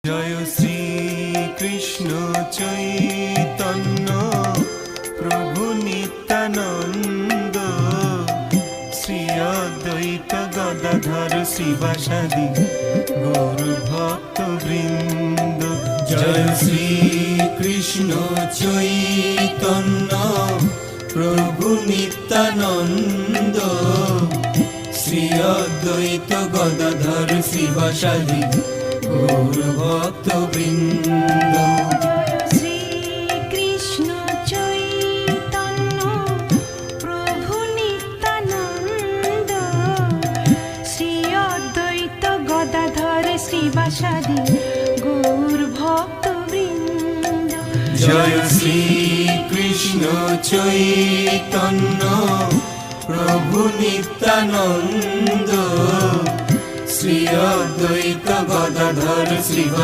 জয় শ্রী কৃষ্ণ চৈতন্য প্রভু নিত্যানন্দ, শ্রী অদ্বৈত গদাধর শিবাসাদি গৌর ভক্ত বৃন্দ। জয় শ্রী কৃষ্ণ চৈতন্য প্রভু নিত্যানন্দ, শ্রী অদ্বৈত গদাধর শিবাসাদি গৌর ভক্ত বৃন্দ। শ্রী কৃষ্ণ চৈতন্য প্রভু নিত্যানন্দ, শ্রী অদ্বৈত গদাধর শ্রীবাসাদি গৌর ভক্ত বৃন্দ। জয় শ্রী কৃষ্ণ চৈতন্য প্রভু নিত্যানন্দ, শ্রী অদ্বৈত গদাধর শ্রীবাসাদি